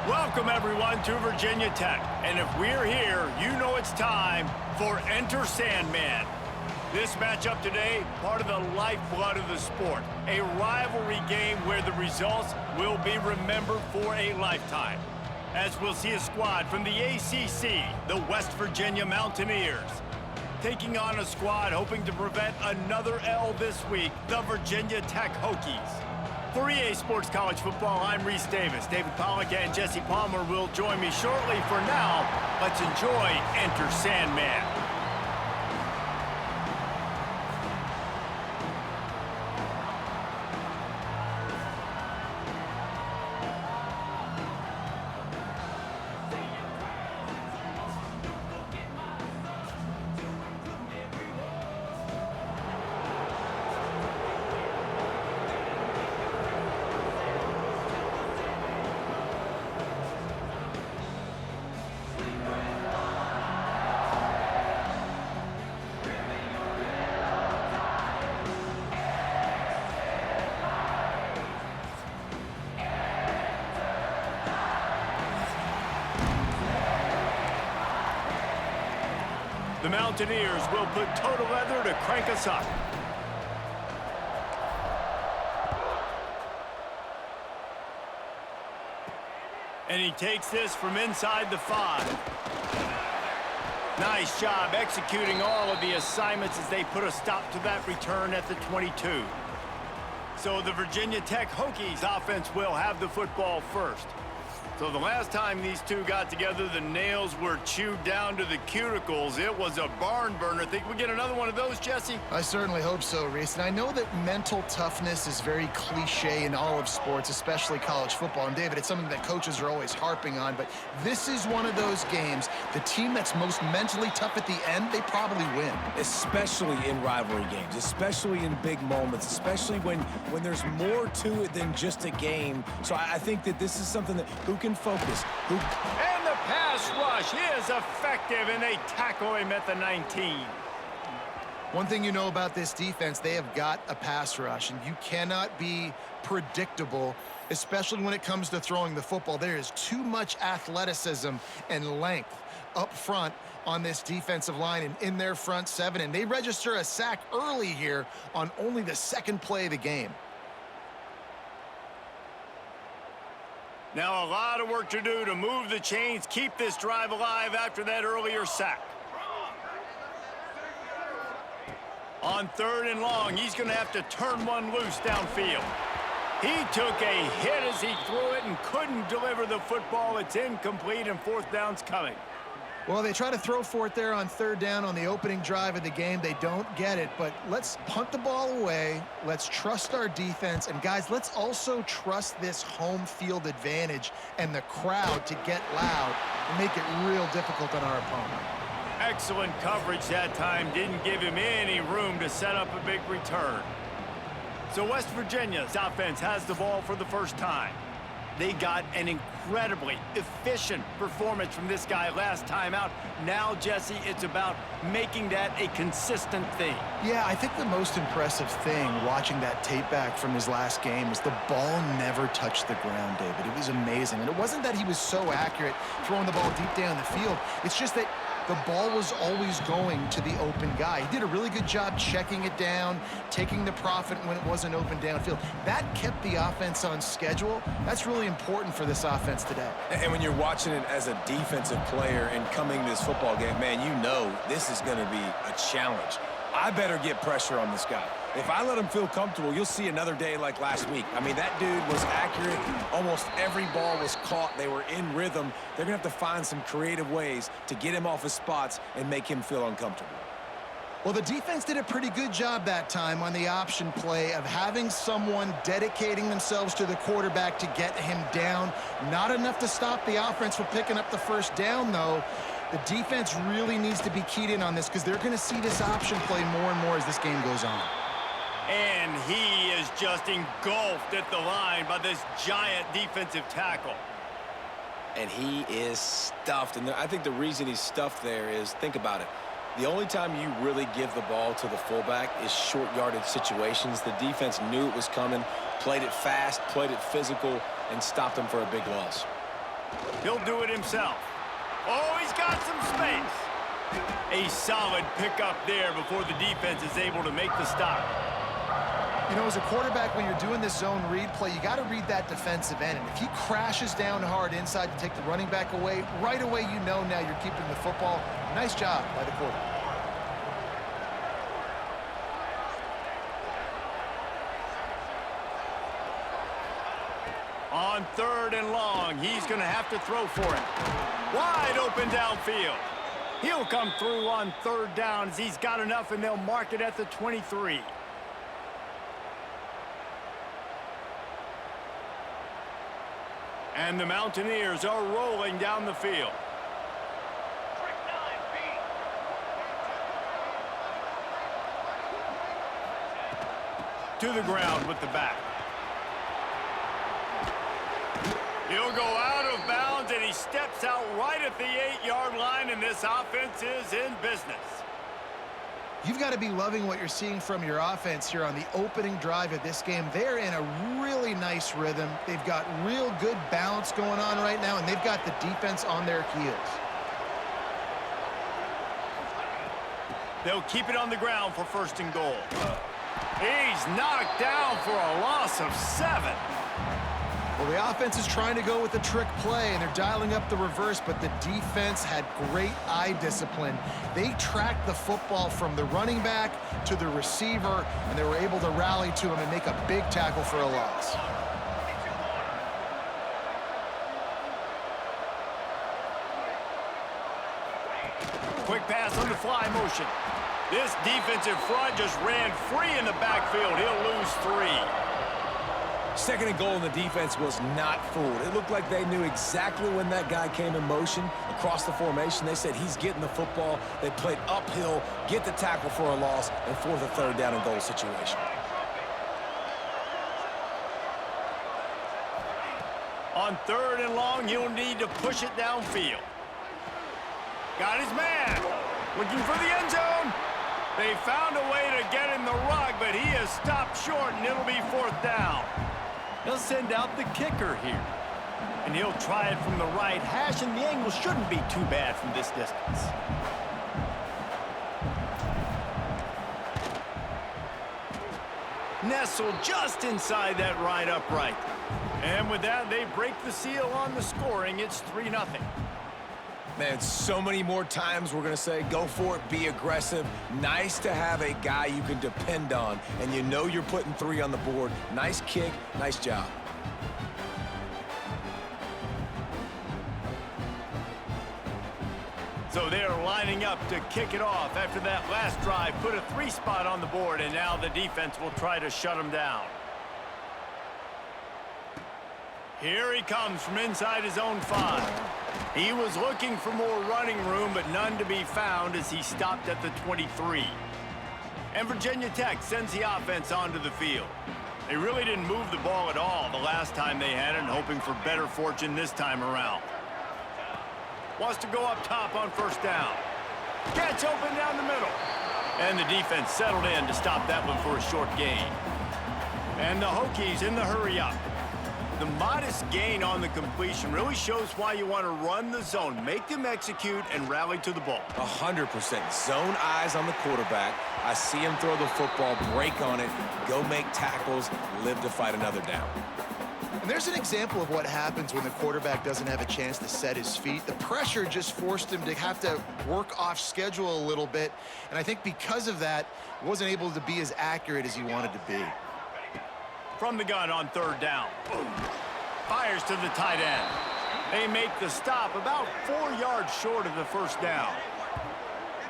Welcome, everyone, to Virginia Tech. And if we're here, you know it's time for Enter Sandman. This matchup today, part of the lifeblood of the sport. A rivalry game where the results will be remembered for a lifetime. As we'll see a squad from the ACC, the West Virginia Mountaineers, taking on a squad hoping to prevent another L this week, the Virginia Tech Hokies. For EA Sports College Football, I'm Reese Davis. David Pollack and Jesse Palmer will join me shortly. For now, let's enjoy Enter Sandman. The Mountaineers will put total leather to crank us up. And he takes this from inside the 5. Nice job executing all of the assignments as they put a stop to that return at the 22. So the Virginia Tech Hokies offense will have the football first. So the last time these two got together, the nails were chewed down to the cuticles. It was a barn burner. Think we get another one of those, Jesse? I certainly hope so, Reese. And I know that mental toughness is very cliche in all of sports, especially college football. And, David, it's something that coaches are always harping on. But this is one of those games, the team that's most mentally tough at the end, they probably win. Especially in rivalry games, especially in big moments, especially when there's more to it than just a game. So I think that this is something that who can focus. And the pass rush is effective, and they tackle him at the 19. One thing you know about this defense, they have got a pass rush, and you cannot be predictable, especially when it comes to throwing the football. There is too much athleticism and length up front on this defensive line and in their front 7, and they register a sack early here on only the second play of the game. Now a lot of work to do to move the chains, keep this drive alive after that earlier sack. On 3rd and long, he's going to have to turn one loose downfield. He took a hit as he threw it and couldn't deliver the football. It's incomplete, and 4th down's coming. Well, they try to throw for it there on 3rd down on the opening drive of the game. They don't get it, but let's punt the ball away. Let's trust our defense. And, guys, let's also trust this home field advantage and the crowd to get loud and make it real difficult on our opponent. Excellent coverage that time. Didn't give him any room to set up a big return. So West Virginia's offense has the ball for the first time. They got an incredibly efficient performance from this guy last time out. Now, Jesse, it's about making that a consistent thing. Yeah, I think the most impressive thing watching that tape back from his last game was the ball never touched the ground, David. It was amazing. And it wasn't that he was so accurate throwing the ball deep down the field. It's just that the ball was always going to the open guy. He did a really good job checking it down, taking the profit when it wasn't open downfield. That kept the offense on schedule. That's really important for this offense today. And when you're watching it as a defensive player and coming to this football game, man, you know this is going to be a challenge. I better get pressure on this guy. If I let him feel comfortable, you'll see another day like last week. I mean, that dude was accurate. Almost every ball was caught. They were in rhythm. They're going to have to find some creative ways to get him off his spots and make him feel uncomfortable. Well, the defense did a pretty good job that time on the option play of having someone dedicating themselves to the quarterback to get him down. Not enough to stop the offense from picking up the 1st down, though. The defense really needs to be keyed in on this because they're going to see this option play more and more as this game goes on. And he is just engulfed at the line by this giant defensive tackle. And he is stuffed. And I think the reason he's stuffed there is, think about it. The only time you really give the ball to the fullback is short yardage situations. The defense knew it was coming, played it fast, played it physical, and stopped him for a big loss. He'll do it himself. Oh, he's got some space. A solid pickup there before the defense is able to make the stop. You know, as a quarterback, when you're doing this zone read play, you got to read that defensive end. And if he crashes down hard inside to take the running back away, right away you know now you're keeping the football. Nice job by the quarterback. On 3rd and long, he's going to have to throw for it. Wide open downfield. He'll come through on 3rd down as he's got enough, and they'll mark it at the 23. And the Mountaineers are rolling down the field. To the ground with the back. He'll go out of bounds, and he steps out right at the 8-yard line, and this offense is in business. You've got to be loving what you're seeing from your offense here on the opening drive of this game. They're in a really nice rhythm. They've got real good balance going on right now, and they've got the defense on their heels. They'll keep it on the ground for 1st and goal. He's knocked down for a loss of 7. Well, the offense is trying to go with a trick play, and they're dialing up the reverse, but the defense had great eye discipline. They tracked the football from the running back to the receiver, and they were able to rally to him and make a big tackle for a loss. Quick pass on the fly motion. This defensive front just ran free in the backfield. He'll lose 3. 2nd and goal, and the defense was not fooled. It looked like they knew exactly when that guy came in motion across the formation. They said he's getting the football. They played uphill, get the tackle for a loss, and for the 3rd down and goal situation. On 3rd and long, he'll need to push it downfield. Got his man. Looking for the end zone. They found a way to get in the rug, but he is stopped short, and it'll be 4th down. He'll send out the kicker here. And he'll try it from the right hash, and the angle shouldn't be too bad from this distance. Nestled just inside that right upright. And with that, they break the seal on the scoring. It's 3-0. Man, so many more times we're going to say, go for it, be aggressive. Nice to have a guy you can depend on, and you know you're putting 3 on the board. Nice kick, nice job. So they're lining up to kick it off after that last drive. Put a 3 spot on the board, and now the defense will try to shut them down. Here he comes from inside his own 5. He was looking for more running room, but none to be found as he stopped at the 23. And Virginia Tech sends the offense onto the field. They really didn't move the ball at all the last time they had it, and hoping for better fortune this time around. Wants to go up top on 1st down. Catch open down the middle. And the defense settled in to stop that one for a short gain. And the Hokies in the hurry-up. The modest gain on the completion really shows why you want to run the zone, make them execute, and rally to the ball. 100%. Zone eyes on the quarterback. I see him throw the football, break on it, go make tackles, live to fight another down. And there's an example of what happens when the quarterback doesn't have a chance to set his feet. The pressure just forced him to have to work off schedule a little bit. And I think because of that, he wasn't able to be as accurate as he wanted to be. From the gun on 3rd down. Fires to the tight end. They make the stop about 4 yards short of the 1st down.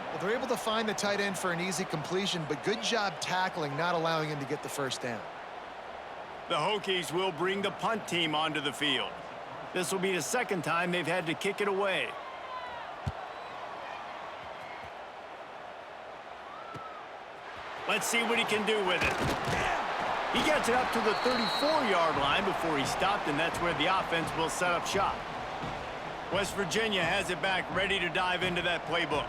Well, they're able to find the tight end for an easy completion, but good job tackling, not allowing him to get the 1st down. The Hokies will bring the punt team onto the field. This will be the 2nd time they've had to kick it away. Let's see what he can do with it. He gets it up to the 34-yard line before he stopped, and that's where the offense will set up shop. West Virginia has it back, ready to dive into that playbook.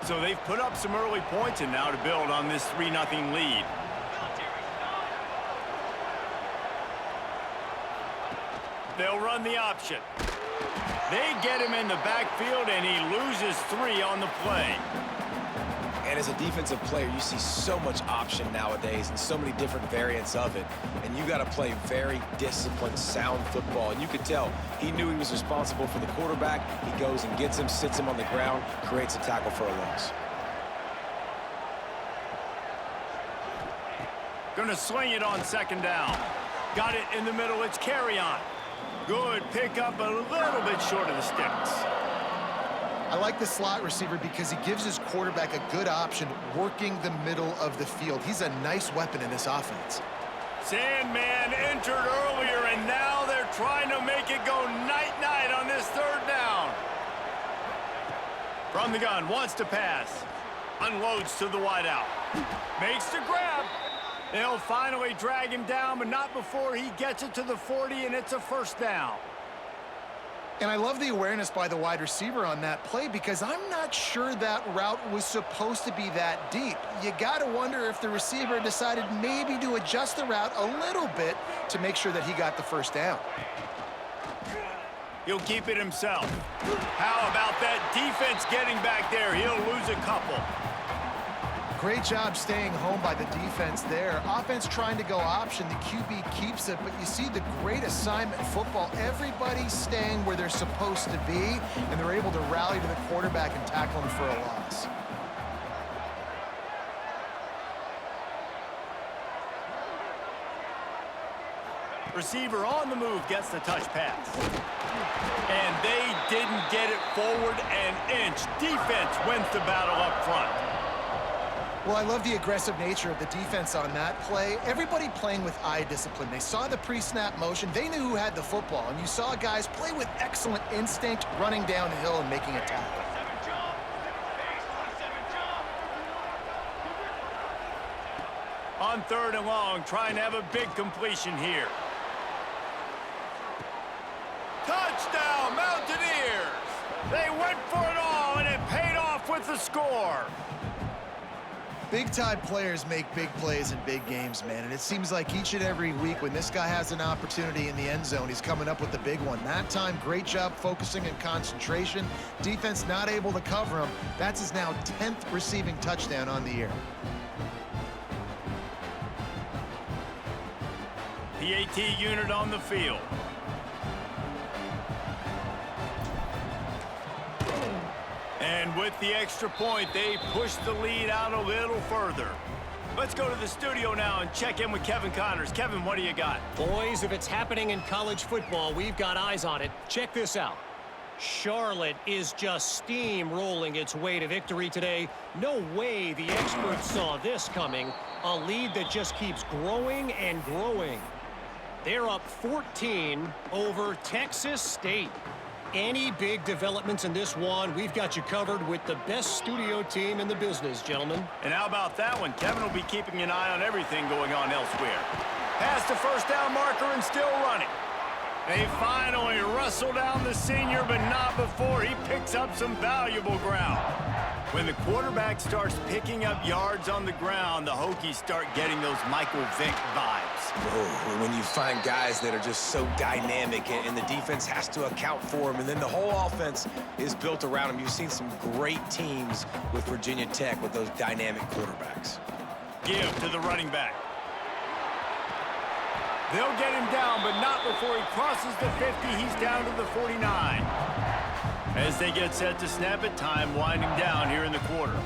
So they've put up some early points, and now to build on this 3-0 lead. They'll run the option. They get him in the backfield, and he loses 3 on the play. And as a defensive player, you see so much option nowadays and so many different variants of it. And you got to play very disciplined, sound football. And you could tell he knew he was responsible for the quarterback. He goes and gets him, sits him on the ground, creates a tackle for a loss. Gonna sling it on 2nd down. Got it in the middle. It's carry on. Good pick up, a little bit short of the sticks. I like the slot receiver because he gives his quarterback a good option working the middle of the field. He's a nice weapon in this offense. Sandman entered earlier, and now they're trying to make it go night-night on this 3rd down. From the gun, wants to pass. Unloads to the wideout. Makes the grab. They'll finally drag him down, but not before he gets it to the 40, and it's a 1st down. And I love the awareness by the wide receiver on that play because I'm not sure that route was supposed to be that deep. You got to wonder if the receiver decided maybe to adjust the route a little bit to make sure that he got the 1st down. He'll keep it himself. How about that defense getting back there? He'll lose a couple. Great job staying home by the defense there. Offense trying to go option. The QB keeps it, but you see the great assignment in football. Everybody's staying where they're supposed to be, and they're able to rally to the quarterback and tackle him for a loss. Receiver on the move gets the touch pass. And they didn't get it forward an inch. Defense wins the battle up front. Well, I love the aggressive nature of the defense on that play. Everybody playing with eye discipline. They saw the pre-snap motion. They knew who had the football. And you saw guys play with excellent instinct, running downhill and making a tackle. On 3rd and long, trying to have a big completion here. Touchdown, Mountaineers! They went for it all, and it paid off with the score. Big-time players make big plays in big games, man, and it seems like each and every week when this guy has an opportunity in the end zone, he's coming up with the big one. That time, great job focusing and concentration. Defense not able to cover him. That's his now 10th receiving touchdown on the year. PAT unit on the field. And with the extra point, they push the lead out a little further. Let's go to the studio now and check in with Kevin Connors. Kevin, what do you got? Boys, if it's happening in college football, we've got eyes on it. Check this out. Charlotte is just steamrolling its way to victory today. No way the experts saw this coming. A lead that just keeps growing and growing. They're up 14 over Texas State. Any big developments in this one, we've got you covered with the best studio team in the business, gentlemen. And how about that one? Kevin will be keeping an eye on everything going on elsewhere. Past the 1st down marker and still running. They finally wrestle down the senior, but not before he picks up some valuable ground. When the quarterback starts picking up yards on the ground, the Hokies start getting those Michael Vick vibes. Oh, when you find guys that are just so dynamic and the defense has to account for them, and then the whole offense is built around them. You've seen some great teams with Virginia Tech with those dynamic quarterbacks. Give to the running back. They'll get him down, but not before he crosses the 50. He's down to the 49. As they get set to snap it, time winding down here in the quarter.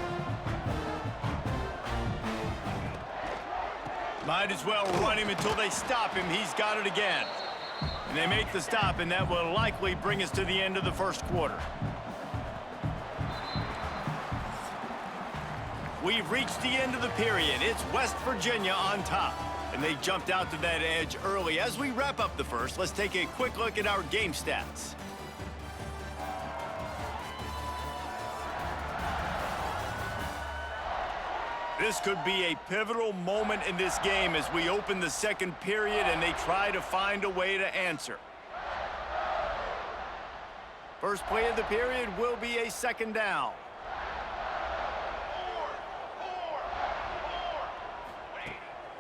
Might as well run him until they stop him. He's got it again. And they make the stop, and that will likely bring us to the end of the 1st quarter. We've reached the end of the period. It's West Virginia on top. And they jumped out to that edge early. As we wrap up the 1st, let's take a quick look at our game stats. This could be a pivotal moment in this game as we open the 2nd period and they try to find a way to answer. First play of the period will be a 2nd down.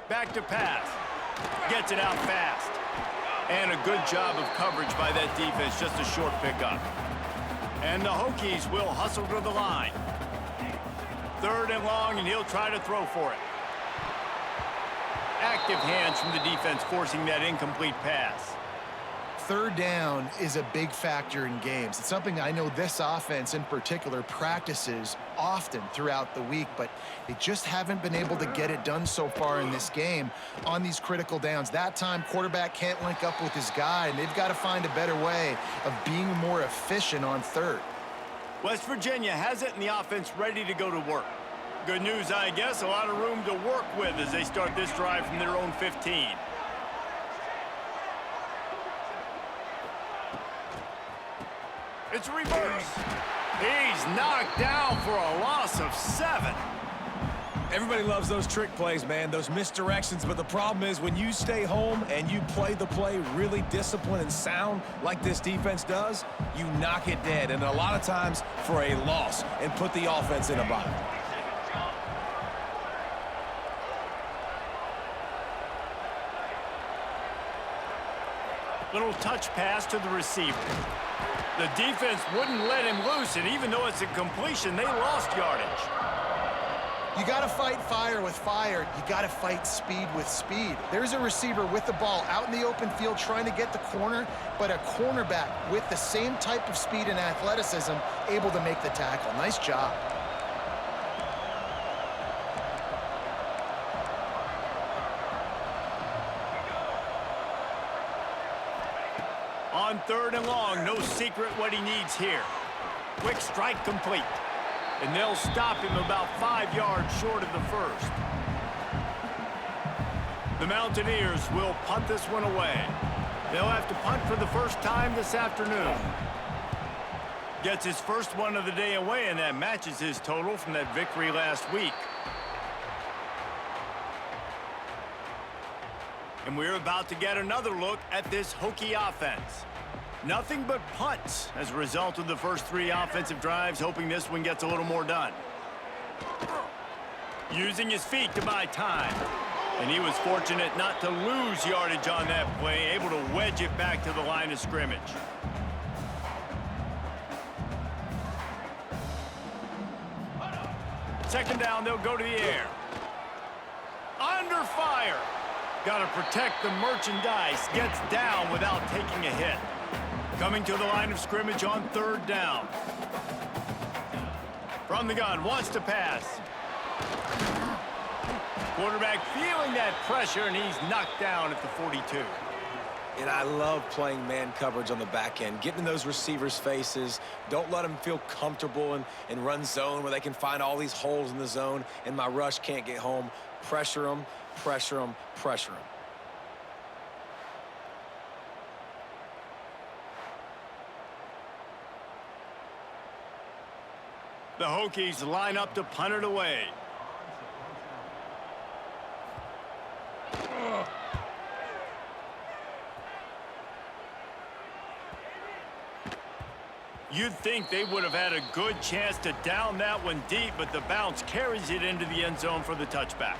Back to pass. Gets it out fast. And a good job of coverage by that defense, just a short pickup. And the Hokies will hustle to the line. 3rd and long, and he'll try to throw for it. Active hands from the defense forcing that incomplete pass. 3rd down is a big factor in games. It's something I know this offense in particular practices often throughout the week, but they just haven't been able to get it done so far in this game on these critical downs. That time, quarterback can't link up with his guy, and they've got to find a better way of being more efficient on 3rd. West Virginia has it in the offense ready to go to work. Good news, I guess, a lot of room to work with as they start this drive from their own 15. It's a reverse. He's knocked down for a loss of 7. Everybody loves those trick plays, man, those misdirections, but the problem is when you stay home and you play the play really disciplined and sound like this defense does, you knock it dead, and a lot of times for a loss, and put the offense in a bind. Little touch pass to the receiver. The defense wouldn't let him loose, and even though it's a completion, they lost yardage. You got to fight fire with fire. You got to fight speed with speed. There's a receiver with the ball out in the open field trying to get the corner, but a cornerback with the same type of speed and athleticism able to make the tackle. Nice job. On 3rd and long, no secret what he needs here. Quick strike complete. And they'll stop him about 5 yards short of the 1st. The Mountaineers will punt this one away. They'll have to punt for the first time this afternoon. Gets his first one of the day away, and that matches his total from that victory last week. And we're about to get another look at this Hokie offense. Nothing but punts as a result of the first 3 offensive drives, hoping this one gets a little more done. Using his feet to buy time. And he was fortunate not to lose yardage on that play, able to wedge it back to the line of scrimmage. Second down, they'll go to the air. Under fire. Got to protect the merchandise. Gets down without taking a hit. Coming to the line of scrimmage on 3rd down. From the gun, wants to pass. Quarterback feeling that pressure, and he's knocked down at the 42. And I love playing man coverage on the back end, getting in those receivers' faces. Don't let them feel comfortable and run zone where they can find all these holes in the zone, and my rush can't get home. Pressure them, pressure them, pressure them. The Hokies line up to punt it away. You'd think they would have had a good chance to down that one deep, but the bounce carries it into the end zone for the touchback.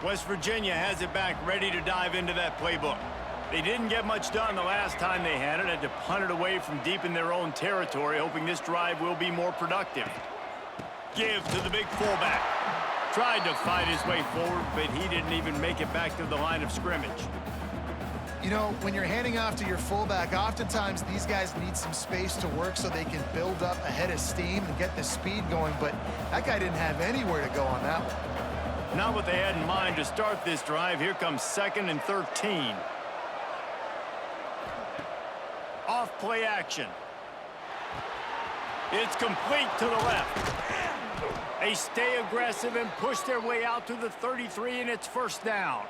West Virginia has it back ready to dive into that playbook. They didn't get much done the last time they had to punt it away from deep in their own territory, hoping this drive will be more productive. Give to the big fullback. Tried to fight his way forward, but he didn't even make it back to the line of scrimmage. You know, when you're handing off to your fullback, oftentimes these guys need some space to work so they can build up a head of steam and get the speed going, but that guy didn't have anywhere to go on that one. Not what they had in mind to start this drive. Here comes 2nd and 13. Off play action. It's complete to the left. They stay aggressive and push their way out to the 33, and it's 1st down.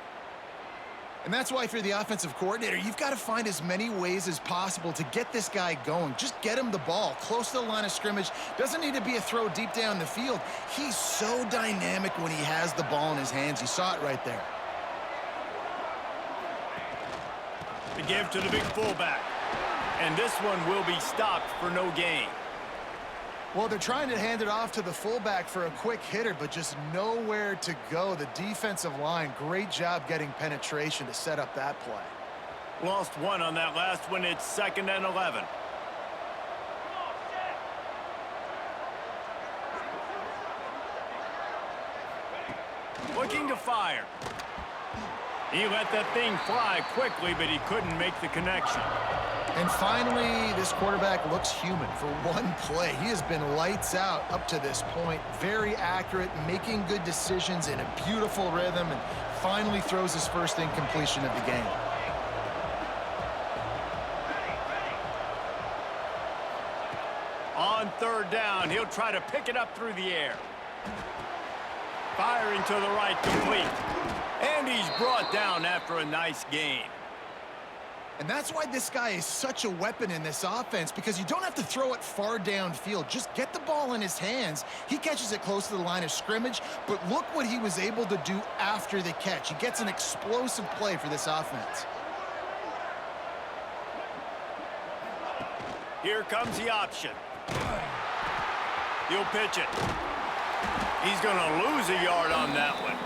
And that's why if you're the offensive coordinator, you've got to find as many ways as possible to get this guy going. Just get him the ball close to the line of scrimmage. Doesn't need to be a throw deep down the field. He's so dynamic when he has the ball in his hands. You saw it right there. The give to the big fullback. And this one will be stopped for no gain. Well, they're trying to hand it off to the fullback for a quick hitter, but just nowhere to go. The defensive line, great job getting penetration to set up that play. Lost one on that last one. It's 2nd and 11. Looking to fire. He let that thing fly quickly, but he couldn't make the connection. And finally, this quarterback looks human for one play. He has been lights out up to this point. Very accurate, making good decisions in a beautiful rhythm, and finally throws his first incompletion of the game. On 3rd down, he'll try to pick it up through the air. Firing to the right, complete. And he's brought down after a nice gain. And that's why this guy is such a weapon in this offense, because you don't have to throw it far downfield. Just get the ball in his hands. He catches it close to the line of scrimmage, but look what he was able to do after the catch. He gets an explosive play for this offense. Here comes the option. He'll pitch it. He's going to lose a yard on that one.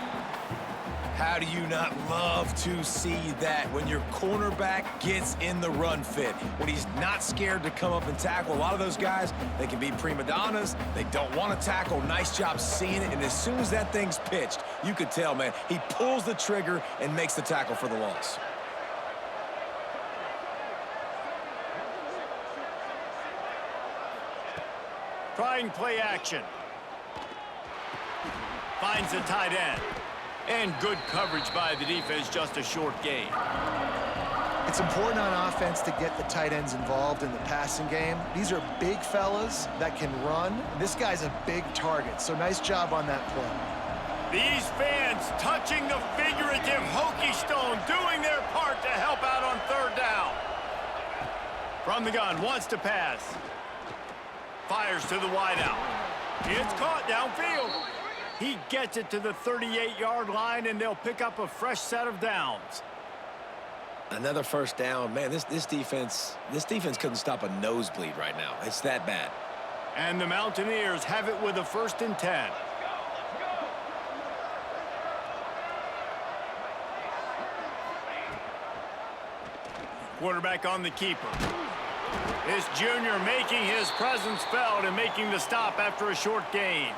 How do you not love to see that when your cornerback gets in the run fit? When he's not scared to come up and tackle. A lot of those guys, they can be prima donnas. They don't want to tackle. Nice job seeing it. And as soon as that thing's pitched, you could tell, man, he pulls the trigger and makes the tackle for the loss. Trying play action. Finds the tight end. And good coverage by the defense, just a short gain. It's important on offense to get the tight ends involved in the passing game. These are big fellas that can run. This guy's a big target, so nice job on that play. These fans touching the figurative Hokie stone, doing their part to help out on 3rd down. From the gun, wants to pass. Fires to the wideout. It's caught downfield. He gets it to the 38-yard line, and they'll pick up a fresh set of downs. Another 1st down. Man, this defense couldn't stop a nosebleed right now. It's that bad. And the Mountaineers have it with a 1st and 10. Quarterback on the keeper. This junior making his presence felt and making the stop after a short gain.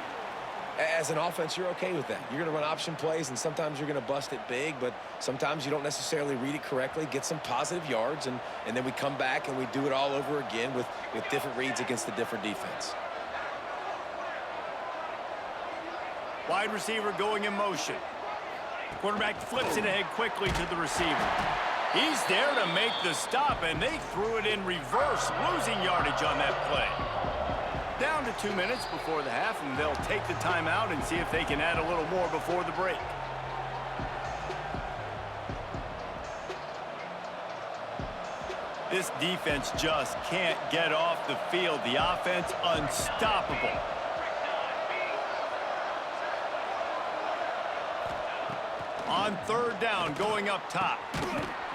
As an offense, you're okay with that. You're going to run option plays, and sometimes you're going to bust it big, but sometimes you don't necessarily read it correctly, get some positive yards, and then we come back and we do it all over again with different reads against the different defense. Wide receiver going in motion. Quarterback flips it ahead quickly to the receiver. He's there to make the stop, and they threw it in reverse, losing yardage on that play. Down to 2 minutes before the half, and they'll take the timeout and see if they can add a little more before the break. This defense just can't get off the field. The offense unstoppable. On 3rd down, going up top.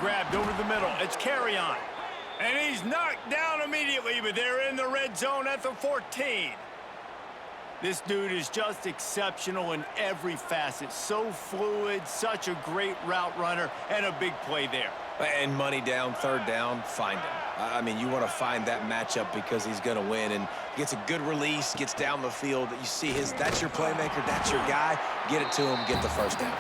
Grabbed over the middle. It's carry on. And he's knocked down immediately, but they're in the red zone at the 14. This dude is just exceptional in every facet. So fluid, such a great route runner, and a big play there. And money down, 3rd down, find him. I mean, you want to find that matchup because he's going to win, and gets a good release, gets down the field. You see that's your playmaker, that's your guy. Get it to him, get the 1st down.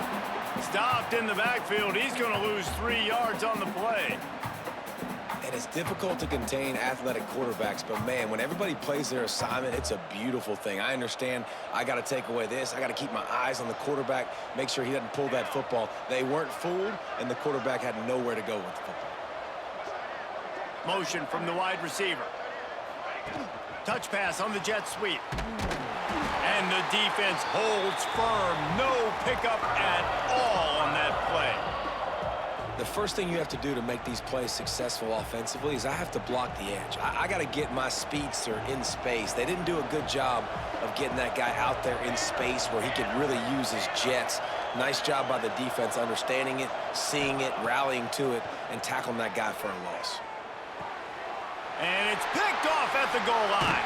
Stopped in the backfield. He's going to lose 3 yards on the play. And it's difficult to contain athletic quarterbacks, but man, when everybody plays their assignment, it's a beautiful thing. I understand I got to take away this. I got to keep my eyes on the quarterback, make sure he doesn't pull that football. They weren't fooled, and the quarterback had nowhere to go with the football. Motion from the wide receiver. Touch pass on the jet sweep. And the defense holds firm. No pickup at all on that play. The first thing you have to do to make these plays successful offensively is I have to block the edge. I got to get my speedster in space. They didn't do a good job of getting that guy out there in space where he could really use his jets. Nice job by the defense understanding it, seeing it, rallying to it, and tackling that guy for a loss. And it's picked off at the goal line.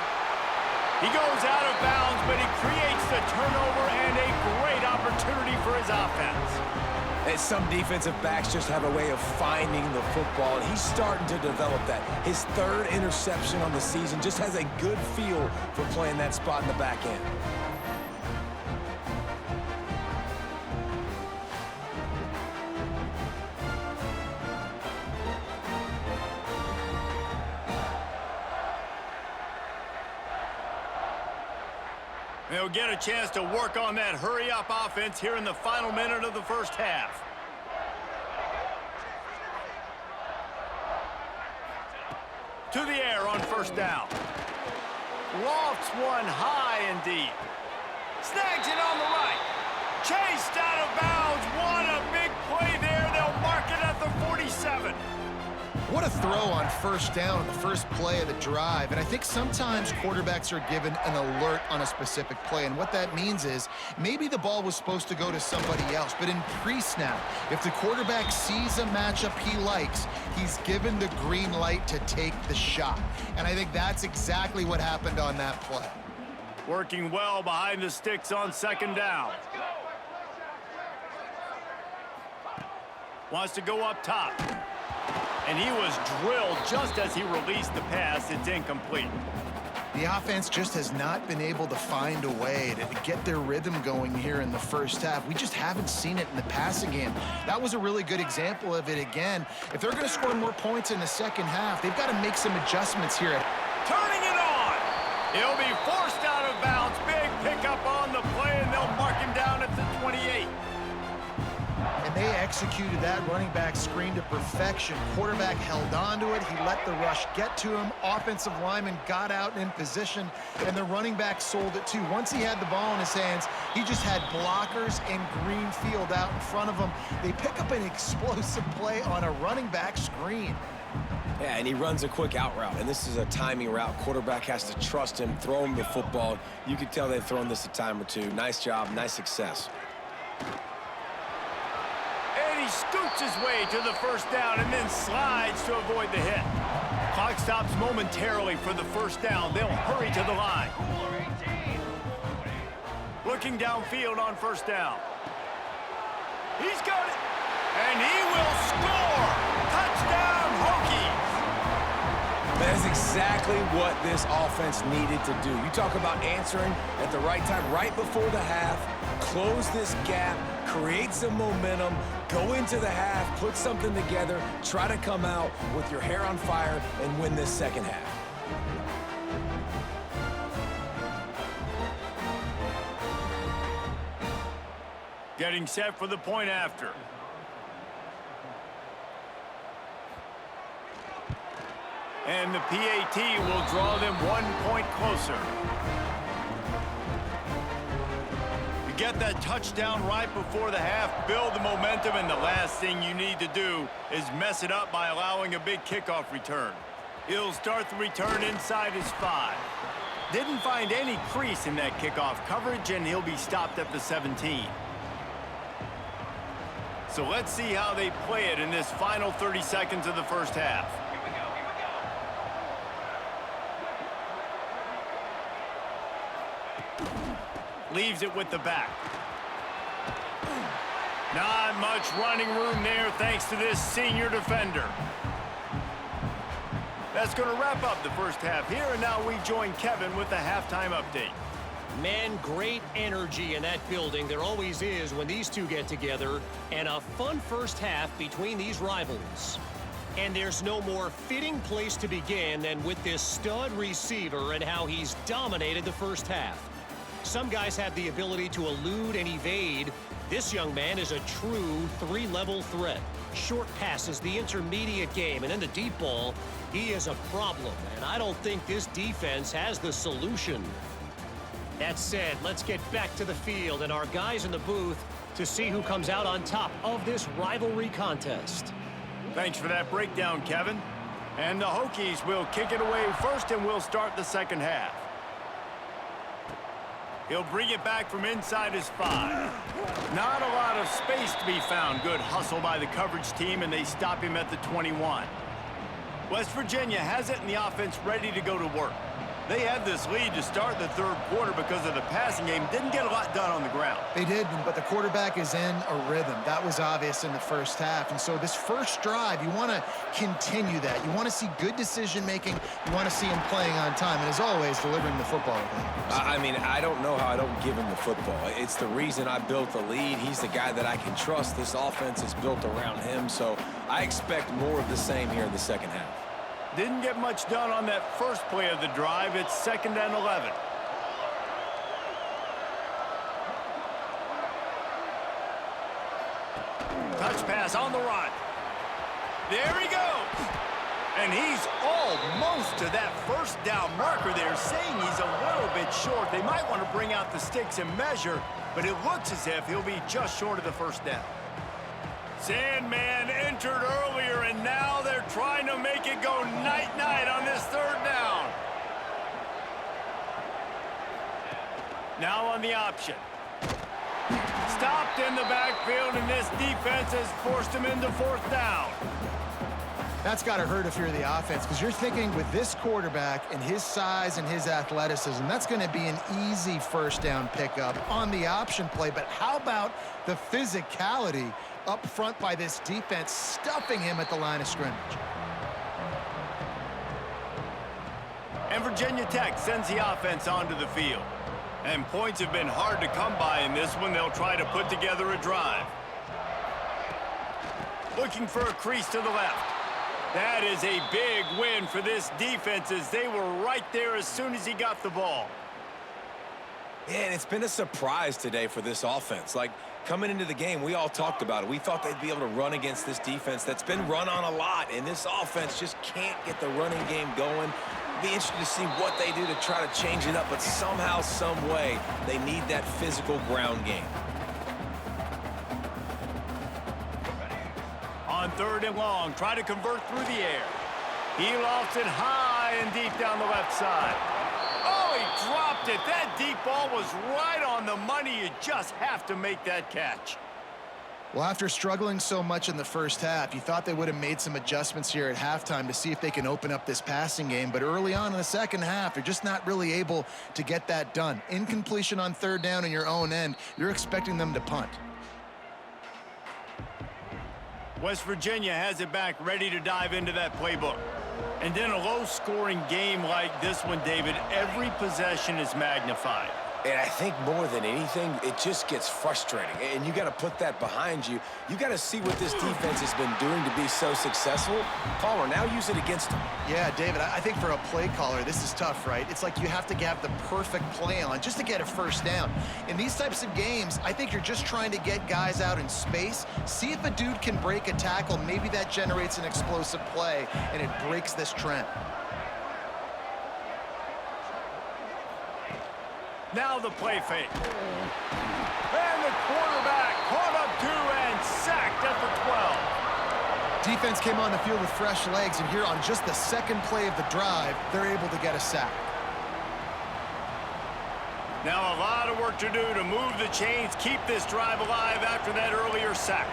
He goes out of bounds, but he creates the turnover and a great opportunity for his offense. And some defensive backs just have a way of finding the football, and he's starting to develop that. His third interception on the season, just has a good feel for playing that spot in the back end. They'll get a chance to work on that hurry-up offense here in the final minute of the first half. To the air on first down. Lofts one high and deep. Snags it on the right. Chased out of bounds. What a big play there. They'll mark it at the 47. What a throw on first down on the first play of the drive. And I think sometimes quarterbacks are given an alert on a specific play. And what that means is maybe the ball was supposed to go to somebody else. But in pre-snap, if the quarterback sees a matchup he likes, he's given the green light to take the shot. And I think that's exactly what happened on that play. Working well behind the sticks on second down. Wants to go up top. And he was drilled just as he released the pass. It's incomplete. The offense just has not been able to find a way to get their rhythm going here in the first half. We just haven't seen it in the passing game. That was a really good example of it again. If they're going to score more points in the second half, they've got to make some adjustments here. Turning it on. He'll be forced out of bounds. Big pickup on the play, and they'll mark him down at the 28. And they executed that running back screen to perfection. Quarterback held on to it. He let the rush get to him. Offensive lineman got out and in position, and the running back sold it too. Once he had the ball in his hands, he just had blockers and green field out in front of him. They pick up an explosive play on a running back screen. Yeah, and he runs a quick out route, and this is a timing route. Quarterback has to trust him, throw him the football. You can tell they've thrown this a time or two. Nice job, nice success. He scoots his way to the first down and then slides to avoid the hit. Clock stops momentarily for the first down. They'll hurry to the line. Looking downfield on first down. He's got it. And he will score. Touchdown, Hokies. That is exactly what this offense needed to do. You talk about answering at the right time, right before the half, close this gap, create some momentum, go into the half, put something together, try to come out with your hair on fire and win this second half. Getting set for the point after. And the PAT will draw them 1 point closer. You get that touchdown right before the half, build the momentum, and the last thing you need to do is mess it up by allowing a big kickoff return. He'll start the return inside his 5. Didn't find any crease in that kickoff coverage, and he'll be stopped at the 17. So let's see how they play it in this final 30 seconds of the first half. Leaves it with the back. Not much running room there thanks to this senior defender. That's going to wrap up the first half here, and now we join Kevin with the halftime update. Man, great energy in that building. There always is when these two get together, and a fun first half between these rivals. And there's no more fitting place to begin than with this stud receiver and how he's dominated the first half. Some guys have the ability to elude and evade. This young man is a true three-level threat. Short passes, the intermediate game, and then the deep ball. He is a problem, and I don't think this defense has the solution. That said, let's get back to the field and our guys in the booth to see who comes out on top of this rivalry contest. Thanks for that breakdown, Kevin. And the Hokies will kick it away first, and we'll start the second half. He'll bring it back from inside his 5. Not a lot of space to be found. Good hustle by the coverage team, and they stop him at the 21. West Virginia has it, and the offense ready to go to work. They had this lead to start the third quarter because of the passing game. Didn't get a lot done on the ground. They did, but the quarterback is in a rhythm. That was obvious in the first half. And so this first drive, you want to continue that. You want to see good decision-making. You want to see him playing on time. And as always, delivering the football. I mean, I don't know how I don't give him the football. It's the reason I built the lead. He's the guy that I can trust. This offense is built around him. So I expect more of the same here in the second half. Didn't get much done on that first play of the drive. It's 2nd and 11. Touch pass on the run. There he goes. And he's almost to that first down marker there, saying he's a little bit short. They might want to bring out the sticks and measure, but it looks as if he'll be just short of the first down. Sandman entered earlier, and now they're trying to make it go night-night on this third down. Now on the option. Stopped in the backfield, and this defense has forced him into fourth down. That's got to hurt if you're the offense, because you're thinking with this quarterback and his size and his athleticism, that's going to be an easy first down pickup on the option play. But how about the physicality up front by this defense, stuffing him at the line of scrimmage? And Virginia Tech sends the offense onto the field. And points have been hard to come by in this one. They'll try to put together a drive. Looking for a crease to the left. That is a big win for this defense, as they were right there as soon as he got the ball. Yeah, and it's been a surprise today for this offense. Like, coming into the game, we all talked about it. We thought they'd be able to run against this defense that's been run on a lot, and this offense just can't get the running game going. Be interested to see what they do to try to change it up, but somehow, some way, they need that physical ground game. On 3rd and long, try to convert through the air. He lofts it high and deep down the left side. Oh, he dropped it. That deep ball was right on the money. You just have to make that catch. Well, after struggling so much in the first half, you thought they would have made some adjustments here at halftime to see if they can open up this passing game. But early on in the second half, they're just not really able to get that done. Incompletion on 3rd down in your own end, you're expecting them to punt. West Virginia has it back, ready to dive into that playbook. And in a low-scoring game like this one, David, every possession is magnified. And I think more than anything, it just gets frustrating. And you got to put that behind you. You got to see what this defense has been doing to be so successful. Caller, now use it against them. Yeah, David, I think for a play caller, this is tough, right? It's like you have to have the perfect play on just to get a first down. In these types of games, I think you're just trying to get guys out in space, see if a dude can break a tackle. Maybe that generates an explosive play, and it breaks this trend. Now the play fake. And the quarterback caught up 2 and sacked at the 12. Defense came on the field with fresh legs, and here on just the second play of the drive, they're able to get a sack. Now a lot of work to do to move the chains, keep this drive alive after that earlier sack.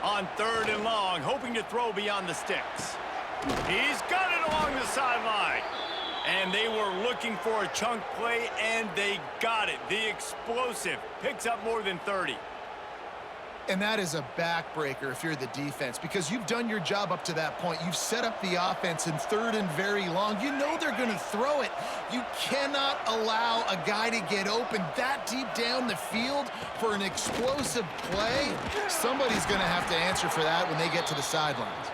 On 3rd and long, hoping to throw beyond the sticks. He's got it along the sideline. And they were looking for a chunk play, and they got it. The explosive picks up more than 30. And that is a backbreaker if you're the defense, because you've done your job up to that point. You've set up the offense in 3rd and very long. You know they're going to throw it. You cannot allow a guy to get open that deep down the field for an explosive play. Somebody's going to have to answer for that when they get to the sidelines.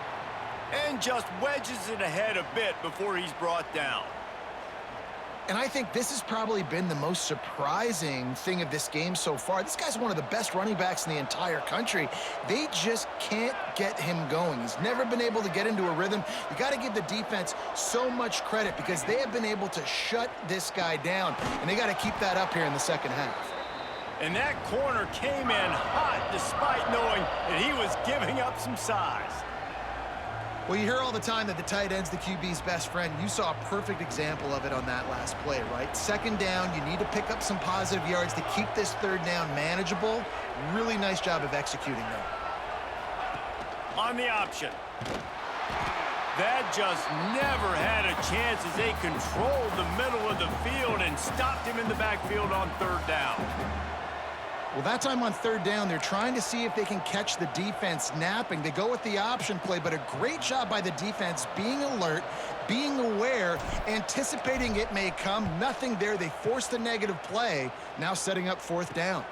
And just wedges it ahead a bit before he's brought down. And I think this has probably been the most surprising thing of this game so far. This guy's one of the best running backs in the entire country. They just can't get him going. He's never been able to get into a rhythm. You got to give the defense so much credit because they have been able to shut this guy down, and they got to keep that up here in the second half. And that corner came in hot despite knowing that he was giving up some size. Well, you hear all the time that the tight end's the QB's best friend. You saw a perfect example of it on that last play, right? 2nd down, you need to pick up some positive yards to keep this 3rd down manageable. Really nice job of executing that. On the option. That just never had a chance as they controlled the middle of the field and stopped him in the backfield on third down. Well, that time on third down, they're trying to see if they can catch the defense napping. They go with the option play, but a great job by the defense being alert, being aware, anticipating it may come. Nothing there. They forced the negative play, now setting up fourth down.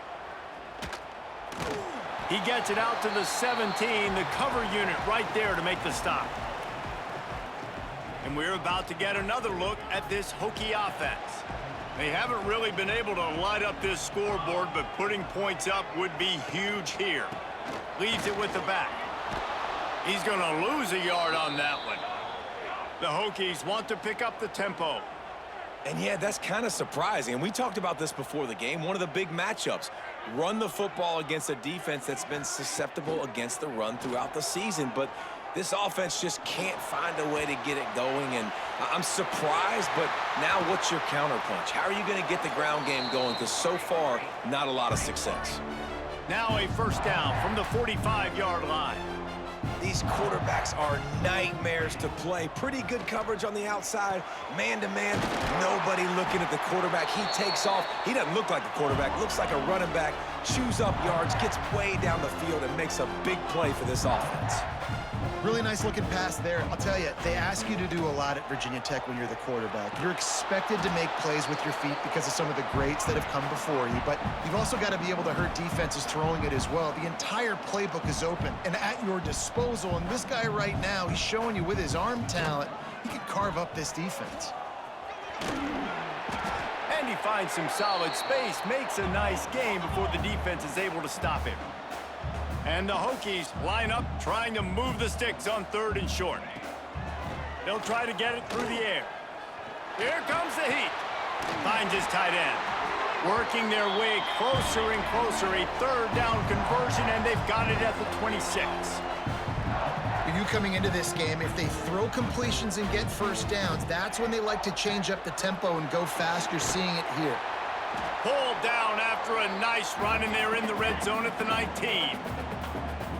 He gets it out to the 17, the cover unit right there to make the stop. And we're about to get another look at this Hokie offense. They haven't really been able to light up this scoreboard, but putting points up would be huge here. Leaves it with the back. He's going to lose a yard on that one. The Hokies want to pick up the tempo. And yeah, that's kind of surprising. And we talked about this before the game. One of the big matchups. Run the football against a defense that's been susceptible against the run throughout the season. But this offense just can't find a way to get it going. And I'm surprised, but now what's your counterpunch? How are you going to get the ground game going? Because so far, not a lot of success. Now a first down from the 45-yard line. These quarterbacks are nightmares to play. Pretty good coverage on the outside. Man-to-man, nobody looking at the quarterback. He takes off. He doesn't look like a quarterback. Looks like a running back. Chews up yards, gets way down the field, and makes a big play for this offense. Really nice looking pass there. I'll tell you, they ask you to do a lot at Virginia Tech when you're the quarterback. You're expected to make plays with your feet because of some of the greats that have come before you, but you've also got to be able to hurt defenses throwing it as well. The entire playbook is open and at your disposal, and this guy right now, he's showing you with his arm talent, he could carve up this defense. And he finds some solid space, makes a nice game before the defense is able to stop him. And the Hokies line up, trying to move the sticks on third and short. They'll try to get it through the air. Here comes the heat. Finds his tight end. Working their way closer and closer. A third down conversion, and they've got it at the 26. You coming into this game, if they throw completions and get first downs, that's when they like to change up the tempo and go fast. You're seeing it here. Pulled down after a nice run, and they're in the red zone at the 19.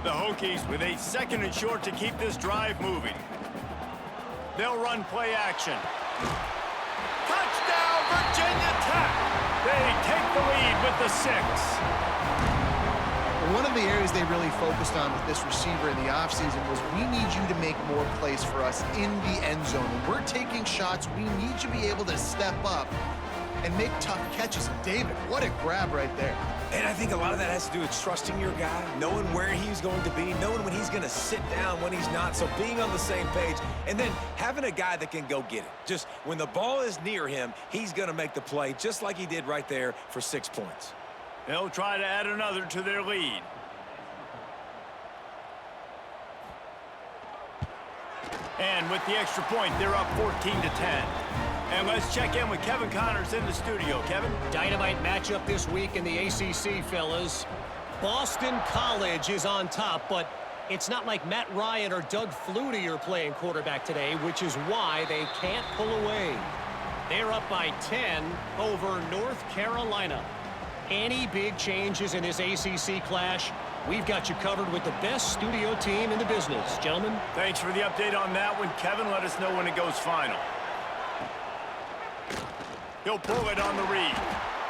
The Hokies with a second and short to keep this drive moving. They'll run play action. Touchdown, Virginia Tech! They take the lead with the 6. One of the areas they really focused on with this receiver in the offseason was we need you to make more plays for us in the end zone. When we're taking shots, we need you to be able to step up and make tough catches. And David, what a grab right there. And I think a lot of that has to do with trusting your guy, knowing where he's going to be, knowing when he's going to sit down, when he's not. So being on the same page, and then having a guy that can go get it. Just when the ball is near him, he's going to make the play, just like he did right there for 6 points. They'll try to add another to their lead. And with the extra point, they're up 14-10. And let's check in with Kevin Connors in the studio. Kevin? Dynamite matchup this week in the ACC, fellas. Boston College is on top, but it's not like Matt Ryan or Doug Flutie are playing quarterback today, which is why they can't pull away. They're up by 10 over North Carolina. Any big changes in this ACC clash? We've got you covered with the best studio team in the business. Gentlemen? Thanks for the update on that one, Kevin. Let us know when it goes final. He'll pull it on the read.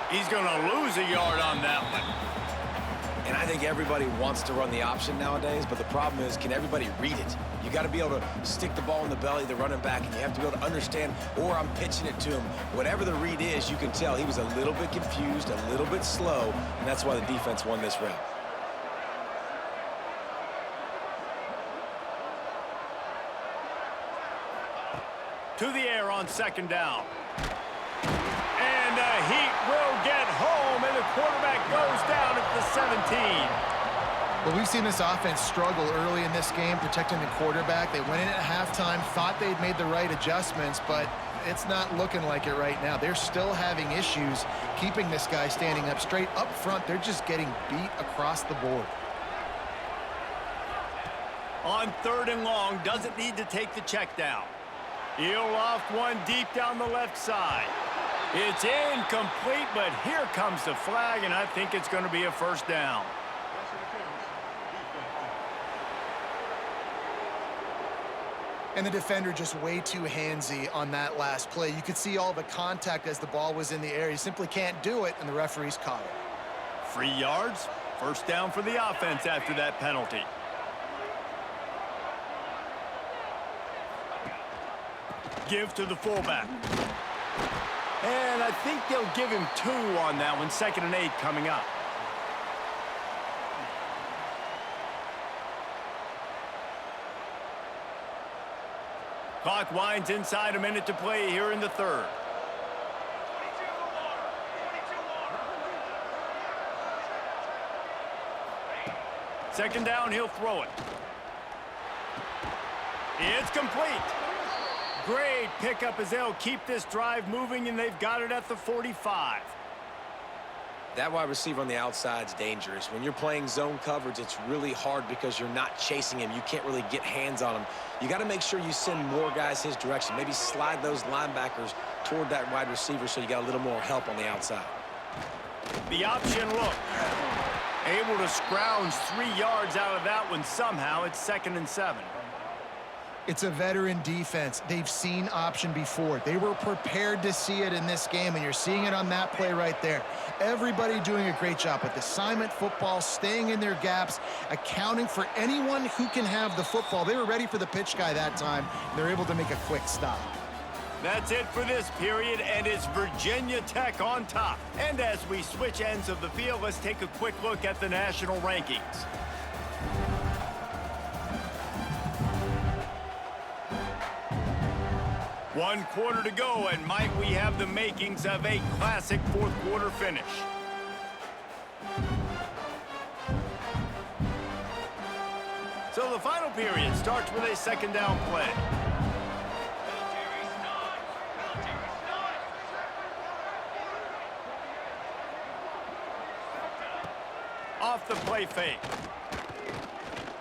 He's going to lose a yard on that one. And I think everybody wants to run the option nowadays, but the problem is, can everybody read it? You got to be able to stick the ball in the belly of the running back, and you have to be able to understand, or I'm pitching it to him. Whatever the read is, you can tell he was a little bit confused, a little bit slow, and that's why the defense won this round. To the air on second down. And the Heat will get home, and the quarterback goes down at the 17. Well, we've seen this offense struggle early in this game, protecting the quarterback. They went in at halftime, thought they'd made the right adjustments, but it's not looking like it right now. They're still having issues keeping this guy standing up straight. Up front, they're just getting beat across the board. On third and long, doesn't need to take the check down. He'll loft one deep down the left side. It's incomplete, but here comes the flag, and I think it's going to be a first down. And the defender just way too handsy on that last play. You could see all the contact as the ball was in the air. He simply can't do it, and the referee's caught it. 3 yards, first down for the offense after that penalty. Give to the fullback. And I think they'll give him 2 on that one, 2nd and 8 coming up. Clock winds inside, a minute to play here in the 3rd. Second down, he'll throw it. It's complete. Great pickup as they'll keep this drive moving, and they've got it at the 45. That wide receiver on the outside is dangerous. When you're playing zone coverage, it's really hard because you're not chasing him. You can't really get hands on him. You got to make sure you send more guys his direction. Maybe slide those linebackers toward that wide receiver so you got a little more help on the outside. The option look. Able to scrounge 3 yards out of that one somehow. It's 2nd and 7. It's a veteran defense. They've seen option before. They were prepared to see it in this game, and you're seeing it on that play right there. Everybody doing a great job with assignment football, staying in their gaps, accounting for anyone who can have the football. They were ready for the pitch guy that time. They're able to make a quick stop. That's it for this period, and it's Virginia Tech on top. And as we switch ends of the field, let's take a quick look at the national rankings. One quarter to go, and might we have the makings of a classic fourth quarter finish. So the final period starts with a second down play. Off the play fake.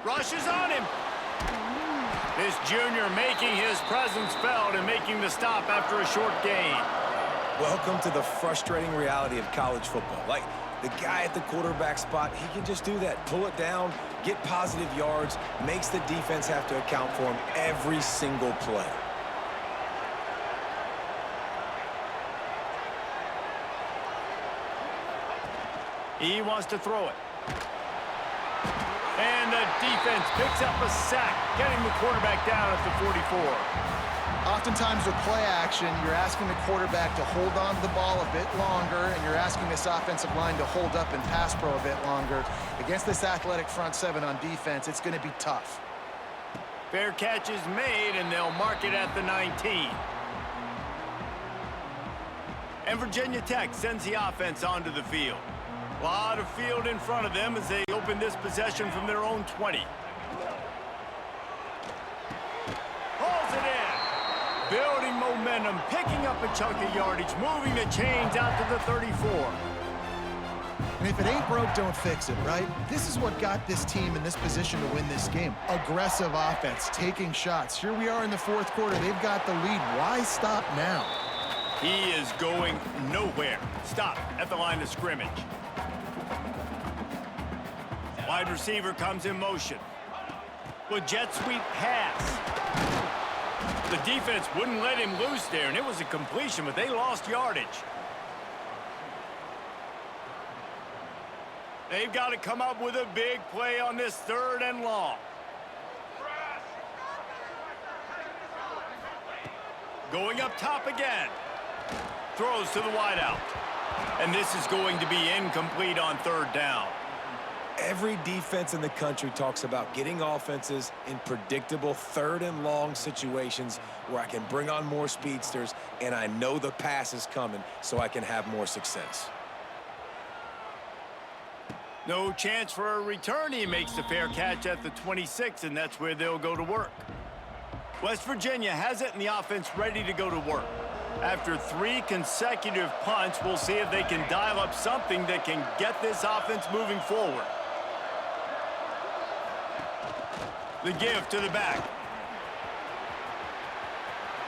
Rushes on him. This junior making his presence felt and making the stop after a short gain. Welcome to the frustrating reality of college football. Like, the guy at the quarterback spot, he can just do that. Pull it down, get positive yards, makes the defense have to account for him every single play. He wants to throw it. And the defense picks up a sack, getting the quarterback down at the 44. Oftentimes with play action, you're asking the quarterback to hold on to the ball a bit longer, and you're asking this offensive line to hold up and pass pro a bit longer. Against this athletic front seven on defense, it's going to be tough. Fair catch is made, and they'll mark it at the 19. And Virginia Tech sends the offense onto the field. A lot of field in front of them as they open this possession from their own 20. Hauls it in. Building momentum, picking up a chunk of yardage, moving the chains out to the 34. And if it ain't broke, don't fix it, right? This is what got this team in this position to win this game. Aggressive offense, taking shots. Here we are in the fourth quarter. They've got the lead. Why stop now? He is going nowhere. Stop at the line of scrimmage. Wide receiver comes in motion. Well, jet sweep pass. The defense wouldn't let him loose there, and it was a completion, but they lost yardage. They've got to come up with a big play on this 3rd and long. Going up top again. Throws to the wideout. And this is going to be incomplete on 3rd down. Every defense in the country talks about getting offenses in predictable 3rd and long situations where I can bring on more speedsters and I know the pass is coming so I can have more success. No chance for a return. He makes the fair catch at the 26, and that's where they'll go to work. West Virginia has it, and the offense ready to go to work. After 3 consecutive punts, we'll see if they can dial up something that can get this offense moving forward. The give to the back.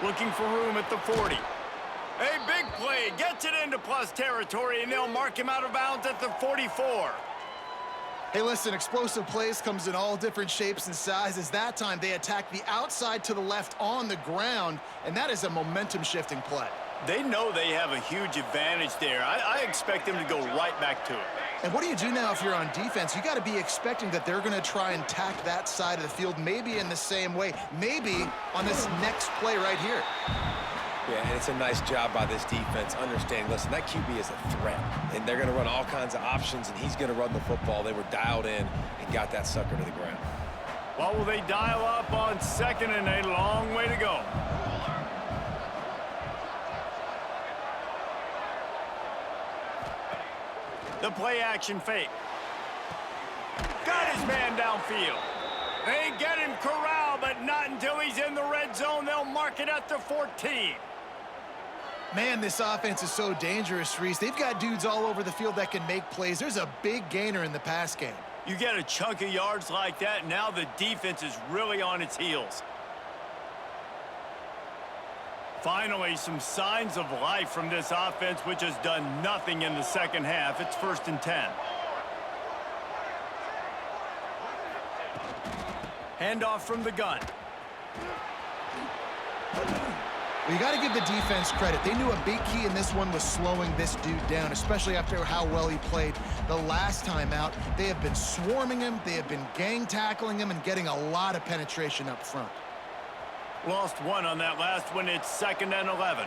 Looking for room at the 40. A big play, gets it into plus territory, and they'll mark him out of bounds at the 44. Hey, listen, explosive plays comes in all different shapes and sizes. That time, they attacked the outside to the left on the ground, and that is a momentum-shifting play. They know they have a huge advantage there. I expect them to go right back to it. And what do you do now if you're on defense? You got to be expecting that they're going to try and tack that side of the field, maybe in the same way, maybe on this next play right here. Yeah, and it's a nice job by this defense. Understand, listen, that QB is a threat, and they're going to run all kinds of options, and he's going to run the football. They were dialed in and got that sucker to the ground. What will they dial up on second and a long way to go? The play action fake. Got his man downfield. They get him corralled, but not until he's in the red zone. They'll mark it at the 14. Man, this offense is so dangerous, Reese. They've got dudes all over the field that can make plays. There's a big gainer in the pass game. You get a chunk of yards like that, now the defense is really on its heels. Finally, some signs of life from this offense, which has done nothing in the second half. It's 1st and 10. Handoff from the gun. Well, you got to give the defense credit. They knew a big key in this one was slowing this dude down, especially after how well he played the last time out. They have been swarming him, they have been gang tackling him, and getting a lot of penetration up front. Lost one on that last one. It's 2nd and 11.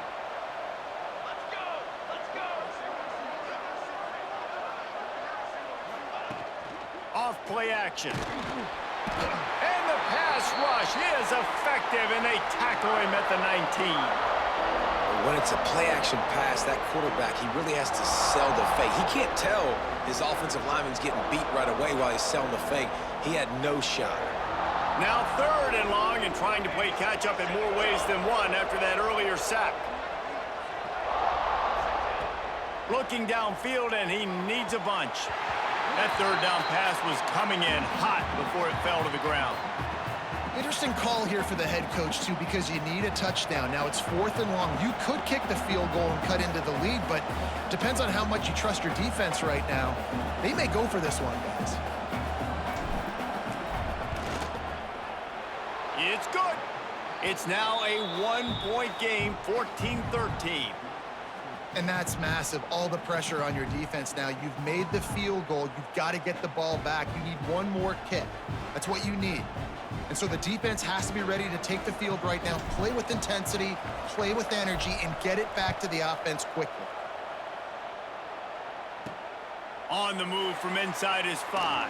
Off play action. And the pass rush is effective, and they tackle him at the 19. When it's a play-action pass, that quarterback, he really has to sell the fake. He can't tell his offensive lineman's getting beat right away while he's selling the fake. He had no shot. Now 3rd and long, and trying to play catch-up in more ways than one after that earlier sack. Looking downfield, and he needs a bunch. That 3rd down pass was coming in hot before it fell to the ground. Interesting call here for the head coach, too, because you need a touchdown. Now it's 4th and long. You could kick the field goal and cut into the lead, but depends on how much you trust your defense right now. They may go for this one, guys. It's good. It's now a 1-point game, 14-13. And that's massive. All the pressure on your defense now. You've made the field goal. You've got to get the ball back. You need one more kick. That's what you need. And so the defense has to be ready to take the field right now, play with intensity, play with energy, and get it back to the offense quickly. On the move from inside his 5.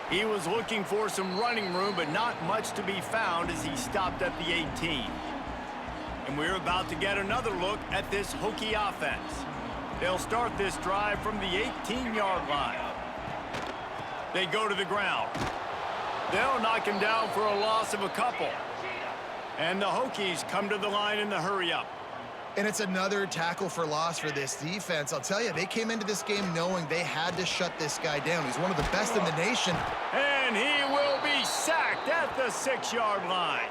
He was looking for some running room, but not much to be found as he stopped at the 18. And we're about to get another look at this Hokie offense. They'll start this drive from the 18-yard line. They go to the ground. They'll knock him down for a loss of a couple. And the Hokies come to the line in the hurry-up. And it's another tackle for loss for this defense. I'll tell you, they came into this game knowing they had to shut this guy down. He's one of the best in the nation. And he will be sacked at the 6-yard line.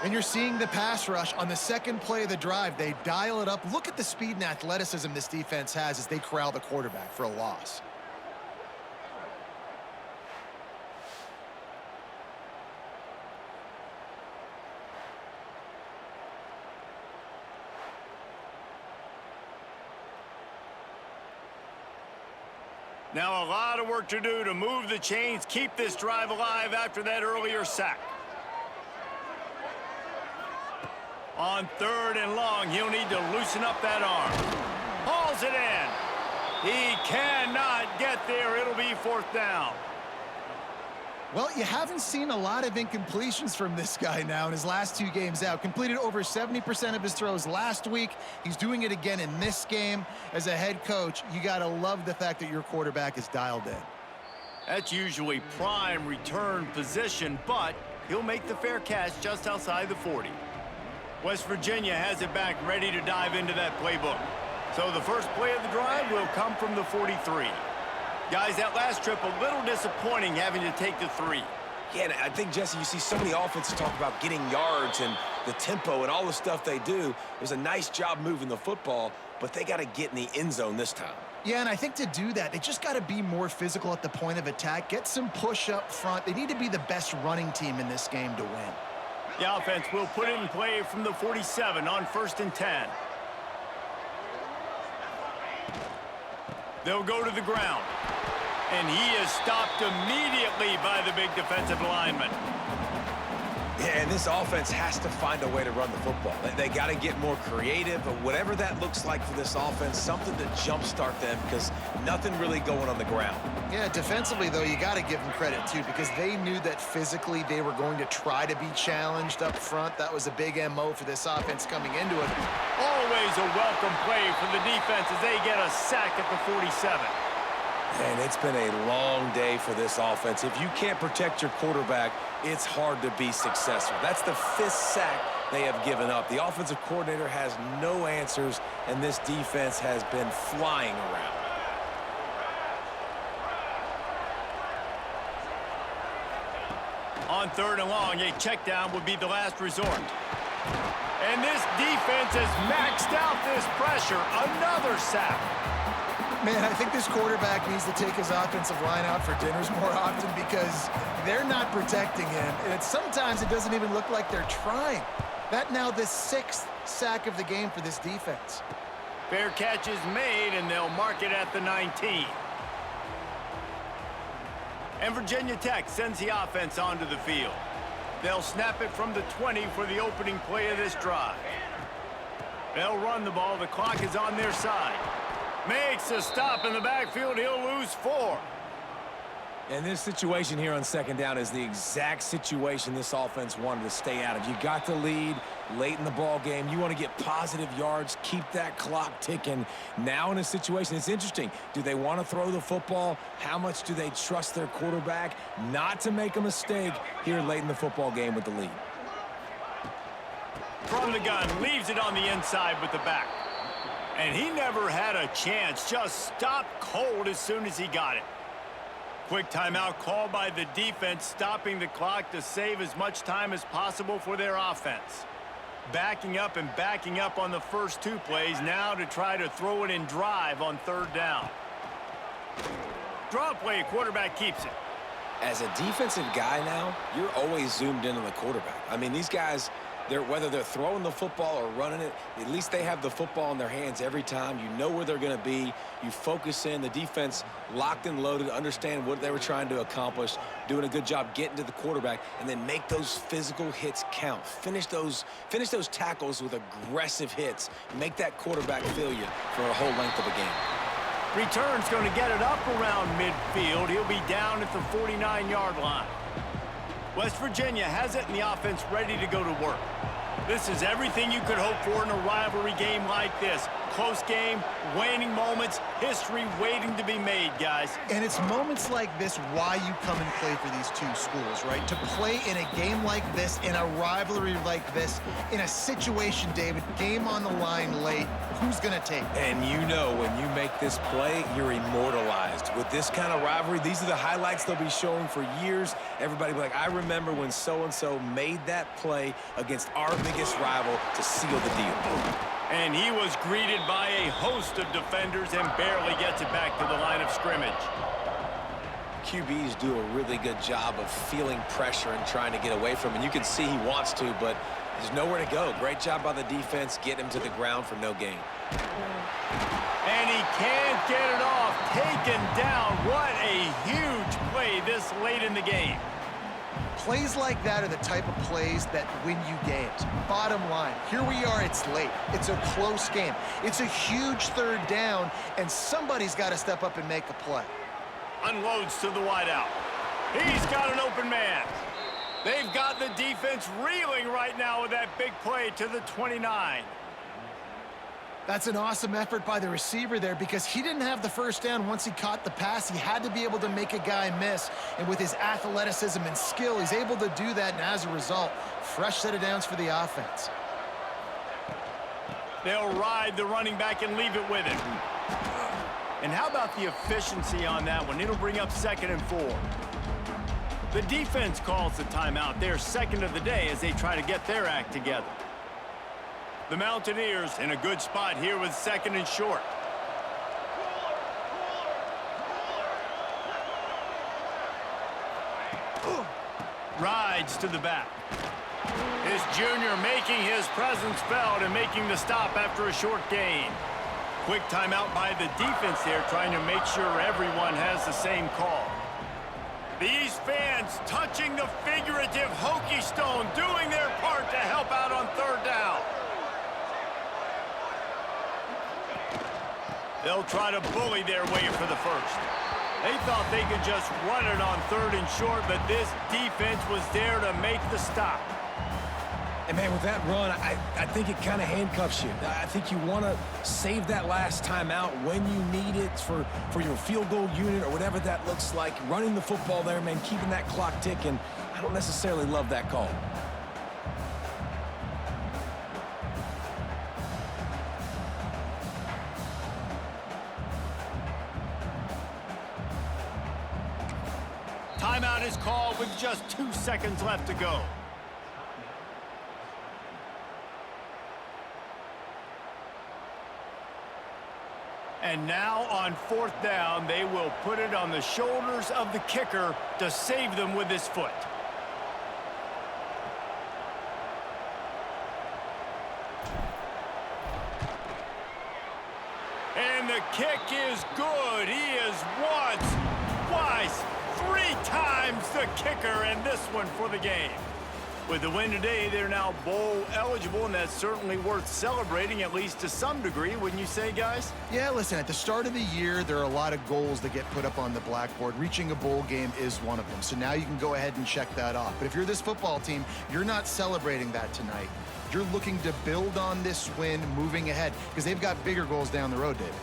And you're seeing the pass rush on the second play of the drive. They dial it up. Look at the speed and athleticism this defense has as they corral the quarterback for a loss. Now a lot of work to do to move the chains, keep this drive alive after that earlier sack. On 3rd and long, he'll need to loosen up that arm. Hauls it in. He cannot get there. It'll be 4th down. Well, you haven't seen a lot of incompletions from this guy now in his last 2 games out. Completed over 70% of his throws last week. He's doing it again in this game. As a head coach, you got to love the fact that your quarterback is dialed in. That's usually prime return position, but he'll make the fair catch just outside the 40. West Virginia has it back, ready to dive into that playbook. So the first play of the drive will come from the 43. Guys, that last trip, a little disappointing having to take the 3. Yeah, and I think, Jesse, you see so many offenses talk about getting yards and the tempo and all the stuff they do. It was a nice job moving the football, but they got to get in the end zone this time. Yeah, and I think to do that, they just got to be more physical at the point of attack, get some push up front. They need to be the best running team in this game to win. The offense will put it in play from the 47 on 1st and 10. They'll go to the ground. And he is stopped immediately by the big defensive lineman. Yeah, and this offense has to find a way to run the football. They got to get more creative, but whatever that looks like for this offense, something to jumpstart them because nothing really going on the ground. Yeah, defensively, though, you got to give them credit, too, because they knew that physically they were going to try to be challenged up front. That was a big MO for this offense coming into it. Always a welcome play for the defense as they get a sack at the 47. And it's been a long day for this offense. If you can't protect your quarterback, it's hard to be successful. That's the 5th sack they have given up. The offensive coordinator has no answers, and this defense has been flying around. On 3rd and long, a check down would be the last resort. And this defense has maxed out this pressure. Another sack. Man, I think this quarterback needs to take his offensive line out for dinners more often because they're not protecting him. And sometimes it doesn't even look like they're trying. That now the 6th sack of the game for this defense. Fair catch is made, and they'll mark it at the 19. And Virginia Tech sends the offense onto the field. They'll snap it from the 20 for the opening play of this drive. They'll run the ball. The clock is on their side. Makes a stop in the backfield. He'll lose 4. And this situation here on 2nd down is the exact situation this offense wanted to stay out of. You got the lead late in the ball game. You want to get positive yards, keep that clock ticking. Now in a situation, it's interesting. Do they want to throw the football? How much do they trust their quarterback not to make a mistake here late in the football game with the lead? From the gun, leaves it on the inside with the back. And he never had a chance, just stopped cold as soon as he got it. Quick timeout called by the defense, stopping the clock to save as much time as possible for their offense. Backing up and backing up on the first 2 plays now to try to throw it in drive on 3rd down. Draw play, quarterback keeps it. As a defensive guy now, you're always zoomed in on the quarterback. I mean, these guys, whether they're throwing the football or running it, at least they have the football in their hands every time. You know where they're going to be. You focus in. The defense locked and loaded, understand what they were trying to accomplish, doing a good job getting to the quarterback, and then make those physical hits count. Finish those tackles with aggressive hits. Make that quarterback feel you for a whole length of a game. Return's going to get it up around midfield. He'll be down at the 49-yard line. West Virginia has it in the offense ready to go to work. This is everything you could hope for in a rivalry game like this. Close game, waning moments, history waiting to be made, guys. And it's moments like this why you come and play for these two schools, right? To play in a game like this, in a rivalry like this, in a situation, David, game on the line late, who's going to take it? And you know when you make this play, you're immortalized. With this kind of rivalry, these are the highlights they'll be showing for years. Everybody will be like, I remember when so-and-so made that play against our biggest rival to seal the deal. And he was greeted by a host of defenders and barely gets it back to the line of scrimmage. QBs do a really good job of feeling pressure and trying to get away from it. And you can see he wants to, but there's nowhere to go. Great job by the defense, get him to the ground for no gain. And he can't get it off. Taken down. What a huge play this late in the game. Plays like that are the type of plays that win you games. Bottom line, here we are, it's late. It's a close game. It's a huge 3rd down, and somebody's got to step up and make a play. Unloads to the wideout. He's got an open man. They've got the defense reeling right now with that big play to the 29. That's an awesome effort by the receiver there because he didn't have the first down once he caught the pass. He had to be able to make a guy miss. And with his athleticism and skill, he's able to do that. And as a result, fresh set of downs for the offense. They'll ride the running back and leave it with him. And how about the efficiency on that one? It'll bring up 2nd and 4. The defense calls the timeout. They're 2nd of the day as they try to get their act together. The Mountaineers in a good spot here with 2nd and short. strides to the back. His junior making his presence felt and making the stop after a short gain. Quick timeout by the defense there, trying to make sure everyone has the same call. These fans touching the figurative Hokie stone, doing their part to help out on third down. They'll try to bully their way for the first. They thought they could just run it on third and short, but this defense was there to make the stop. And, man, with that run, I think it kind of handcuffs you. I think you want to save that last time out when you need it for your field goal unit or whatever that looks like. Running the football there, man, keeping that clock ticking. I don't necessarily love that call. Timeout is called with just 2 seconds left to go. And now on fourth down, they will put it on the shoulders of the kicker to save them with his foot. And the kick is good. He is once, twice, 3 times the kicker, and this one for the game. With the win today, they're now bowl eligible, and that's certainly worth celebrating, at least to some degree, wouldn't you say, guys? Yeah, listen, at the start of the year, there are a lot of goals that get put up on the blackboard. Reaching a bowl game is one of them. So now you can go ahead and check that off. But if you're this football team, you're not celebrating that tonight. You're looking to build on this win moving ahead because they've got bigger goals down the road, David.